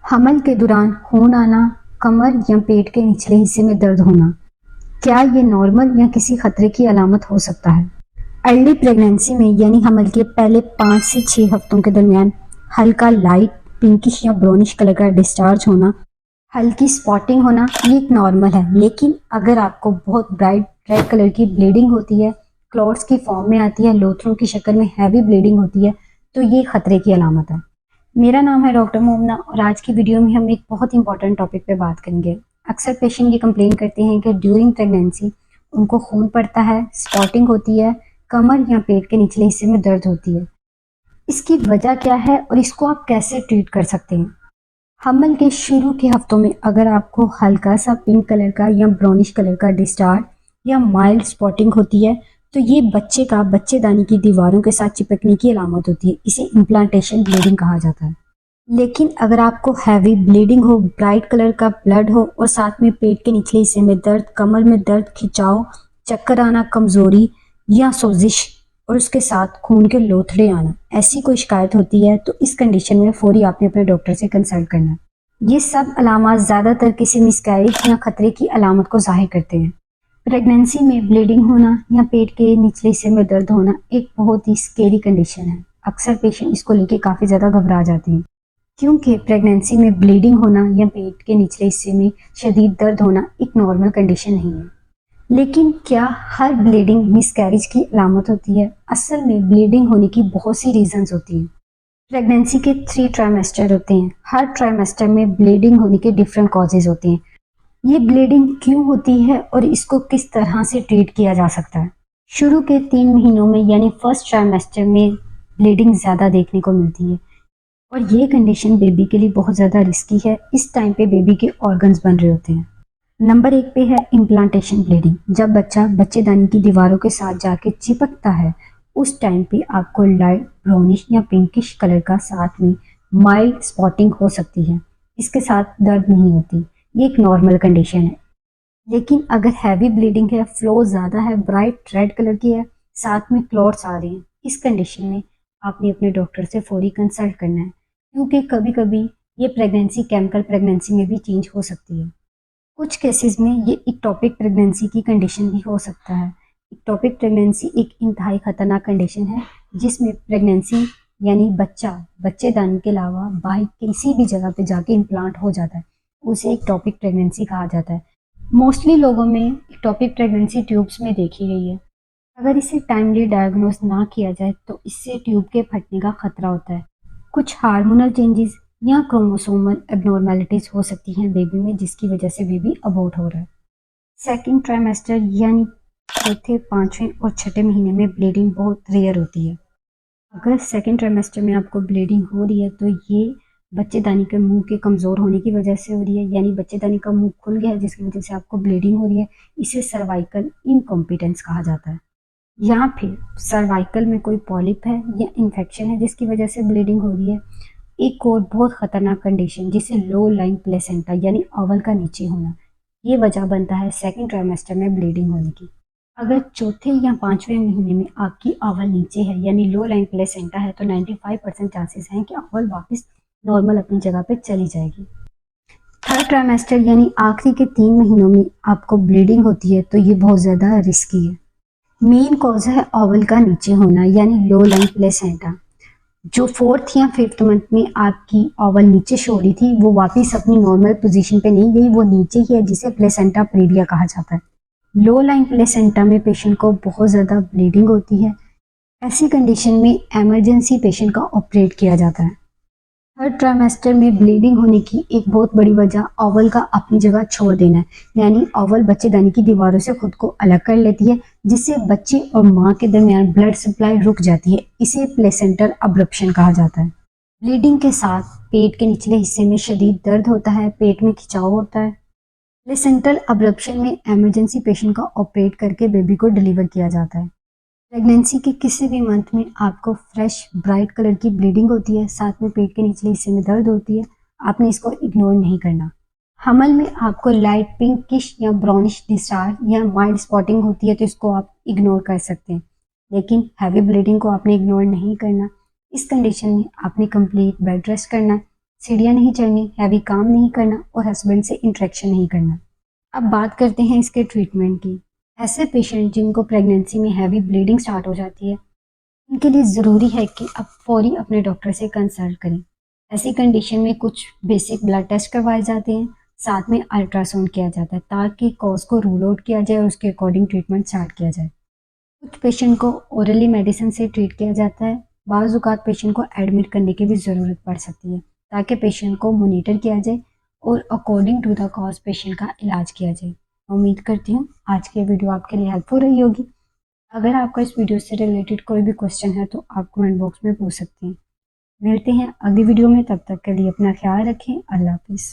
हमल के दौरान खून आना, कमर या पेट के निचले हिस्से में दर्द होना, क्या ये नॉर्मल या किसी खतरे की अलामत हो सकता है? अर्ली प्रेगनेंसी में यानी हमल के पहले 5 से 6 हफ्तों के दरमियान हल्का लाइट पिंकिश या ब्राउनिश कलर का डिस्चार्ज होना, हल्की स्पॉटिंग होना ये एक नॉर्मल है। लेकिन अगर आपको बहुत ब्राइट रेड कलर की ब्लीडिंग होती है, क्लॉट्स की फॉर्म में आती है, लोथरों की शक्ल में हैवी ब्लीडिंग होती है, तो ये खतरे की अलामत है। मेरा नाम है डॉक्टर मोमना और आज की वीडियो में हम एक बहुत इंपॉर्टेंट टॉपिक पे बात करेंगे। अक्सर पेशेंट ये कंप्लेन करते हैं कि ड्यूरिंग प्रेगनेंसी उनको खून पड़ता है, स्पॉटिंग होती है, कमर या पेट के निचले हिस्से में दर्द होती है। इसकी वजह क्या है और इसको आप कैसे ट्रीट कर सकते हैं? हमल के शुरू के हफ्तों में अगर आपको हल्का सा पिंक कलर का या ब्राउनिश कलर का डिस्चार्ज या माइल्ड स्पॉटिंग होती है, तो ये बच्चे का बच्चेदानी की दीवारों के साथ चिपकने की अलामत होती है। इसे इम्प्लांटेशन ब्लीडिंग कहा जाता है। लेकिन अगर आपको हैवी ब्लीडिंग हो, ब्राइट कलर का ब्लड हो और साथ में पेट के निचले हिस्से में दर्द, कमर में दर्द, खिंचाव, चक्कर आना, कमजोरी या सोजिश और उसके साथ खून के लोथड़े आना, ऐसी कोई शिकायत होती है तो इस कंडीशन में फौरी आपने अपने डॉक्टर से कंसल्ट करना है। ये सब अलामत ज़्यादातर किसी मिसकैरेज या खतरे की अलामत को जाहिर करते हैं। प्रेगनेंसी में ब्लीडिंग होना या पेट के निचले हिस्से में दर्द होना एक बहुत ही स्केरी कंडीशन है। अक्सर पेशेंट इसको लेके काफ़ी ज़्यादा घबरा जाते हैं, क्योंकि प्रेगनेंसी में ब्लीडिंग होना या पेट के निचले हिस्से में शदीद दर्द होना एक नॉर्मल कंडीशन नहीं है। लेकिन क्या हर ब्लीडिंग मिसकैरेज की अलामत होती है? असल में ब्लीडिंग होने की बहुत सी रीजंस होती हैं। प्रेगनेंसी के 3 ट्राइमेस्टर होते हैं। हर ट्राइमेस्टर में ब्लीडिंग होने के डिफरेंट कॉजेज होते हैं। ये ब्लीडिंग क्यों होती है और इसको किस तरह से ट्रीट किया जा सकता है? शुरू के 3 महीनों में यानी फर्स्ट ट्राइमेस्टर में ब्लीडिंग ज़्यादा देखने को मिलती है और ये कंडीशन बेबी के लिए बहुत ज़्यादा रिस्की है। इस टाइम पे बेबी के ऑर्गन्स बन रहे होते हैं। नंबर 1 पे है इम्प्लांटेशन ब्लीडिंग। जब बच्चा बच्चेदानी की दीवारों के साथ जाके चिपकता है, उस टाइम पे आपको लाइट ब्राउनिश या पिंकिश कलर का साथ में माइल्ड स्पॉटिंग हो सकती है। इसके साथ दर्द नहीं होती। ये एक नॉर्मल कंडीशन है। लेकिन अगर हैवी ब्लीडिंग है, फ्लो ज़्यादा है, ब्राइट रेड कलर की है, साथ में क्लॉट्स आ रहे हैं, इस कंडीशन में आपने अपने डॉक्टर से फौरी कंसल्ट करना है, क्योंकि कभी कभी ये प्रेगनेंसी केमिकल प्रेगनेंसी में भी चेंज हो सकती है। कुछ केसेस में ये इक्टोपिक प्रेगनेंसी की कंडीशन भी हो सकता है। इक्टोपिक प्रेगनेंसी एक इंतहाई खतरनाक कंडीशन है जिसमें प्रेगनेंसी यानी बच्चा बच्चेदानी के अलावा बाहर किसी भी जगह पे जाके इम्प्लांट हो जाता है, उसे इक्टोपिक प्रेगनेंसी कहा जाता है। मोस्टली लोगों में इक्टोपिक प्रेगनेंसी ट्यूब्स में देखी गई है। अगर इसे टाइमली डायग्नोज ना किया जाए तो इससे ट्यूब के फटने का खतरा होता है। कुछ हार्मोनल चेंजेस या क्रोमोसोमल एबनॉर्मेलिटीज हो सकती हैं बेबी में, जिसकी वजह से बेबी अबॉर्ट हो रहा है। सेकेंड ट्राइमेस्टर यानी चौथे, पाँचवें और छठे महीने में ब्लीडिंग बहुत रेयर होती है। अगर सेकेंड ट्राइमेस्टर में आपको ब्लीडिंग हो रही है तो ये बच्चेदानी के मुंह के कमज़ोर होने की वजह से हो रही है, यानी बच्चेदानी का मुंह खुल गया है जिसकी वजह से आपको ब्लीडिंग हो रही है। इसे सर्वाइकल इनकॉम्पिटेंस कहा जाता है। या फिर सर्वाइकल में कोई पॉलिप है या इन्फेक्शन है जिसकी वजह से ब्लीडिंग हो रही है। एक और बहुत खतरनाक कंडीशन जिसे लो लाइन प्लेसेंटा यानी ओवल का नीचे होना, ये वजह बनता है सेकेंड ट्राइमेस्टर में ब्लीडिंग होने की। अगर चौथे या पाँचवें महीने में आपकी ओवल नीचे है यानी लो लाइन प्लेसेंटा है तो 95% चांसेस हैं कि ओवल वापस नॉर्मल अपनी जगह पे चली जाएगी। थर्ड ट्राइमेस्टर यानी आखिरी के 3 महीनों में आपको ब्लीडिंग होती है तो ये बहुत ज़्यादा रिस्की है। मेन कॉज है ओवल का नीचे होना यानी लो लाइन प्लेसेंटा। जो 4th या 5th मंथ में आपकी ओवल नीचे शो हो रही थी वो वापस अपनी नॉर्मल पोजीशन पे नहीं गई, वो नीचे ही है, जिसे प्लेसेंटा प्रीविया कहा जाता है। लो लाइन प्लेसेंटा में पेशेंट को बहुत ज़्यादा ब्लीडिंग होती है। ऐसी कंडीशन में इमरजेंसी पेशेंट का ऑपरेट किया जाता है। थर्ड ट्राइमेस्टर में ब्लीडिंग होने की एक बहुत बड़ी वजह ओवल का अपनी जगह छोड़ देना है, यानी ओवल बच्चेदानी की दीवारों से खुद को अलग कर लेती है, जिससे बच्चे और माँ के दरमियान ब्लड सप्लाई रुक जाती है। इसे प्लेसेंटल अब्रप्शन कहा जाता है। ब्लीडिंग के साथ पेट के निचले हिस्से में शदीद दर्द होता है, पेट में खिंचाव होता है। प्लेसेंटल अब्रप्शन में इमरजेंसी पेशेंट का ऑपरेट करके बेबी को डिलीवर किया जाता है। प्रेगनेंसी के किसी भी मंथ में आपको फ्रेश ब्राइट कलर की ब्लीडिंग होती है, साथ में पेट के निचले हिस्से में दर्द होती है। आपने इसको इग्नोर नहीं करना। हमल में आपको लाइट पिंकिश या ब्राउनिश डिस्चार्ज या माइल्ड स्पॉटिंग होती है तो इसको आप इग्नोर कर सकते हैं, लेकिन हैवी ब्लीडिंग को आपने इग्नोर नहीं करना। इस कंडीशन में आपने कंप्लीट बेड रेस्ट करना है। सीढ़ियाँ नहीं चढ़नी, हैवी काम नहीं करना और हस्बैंड से इंटरेक्शन नहीं करना। अब बात करते हैं इसके ट्रीटमेंट की। ऐसे पेशेंट जिनको प्रेगनेंसी में हैवी ब्लीडिंग स्टार्ट हो जाती है, उनके लिए ज़रूरी है कि आप फौरी अपने डॉक्टर से कंसल्ट करें। ऐसी कंडीशन में कुछ बेसिक ब्लड टेस्ट करवाए जाते हैं, साथ में अल्ट्रासाउंड किया जाता है ताकि कॉज को रूल आउट किया जाए और उसके अकॉर्डिंग ट्रीटमेंट स्टार्ट किया जाए। कुछ पेशेंट को ओरली मेडिसिन से ट्रीट किया जाता है। बाज़ औक़ात पेशेंट को एडमिट करने की भी ज़रूरत पड़ सकती है ताकि पेशेंट को मॉनिटर किया जाए और according to the cause patient का इलाज किया जाए। उम्मीद करती हूँ आज की वीडियो आपके लिए हेल्पफुल रही होगी। अगर आपका इस वीडियो से रिलेटेड कोई भी क्वेश्चन है तो आप कमेंट बॉक्स में पूछ सकते हैं। मिलते हैं अगली वीडियो में, तब तक के लिए अपना ख्याल रखें। अल्लाह हाफिज़।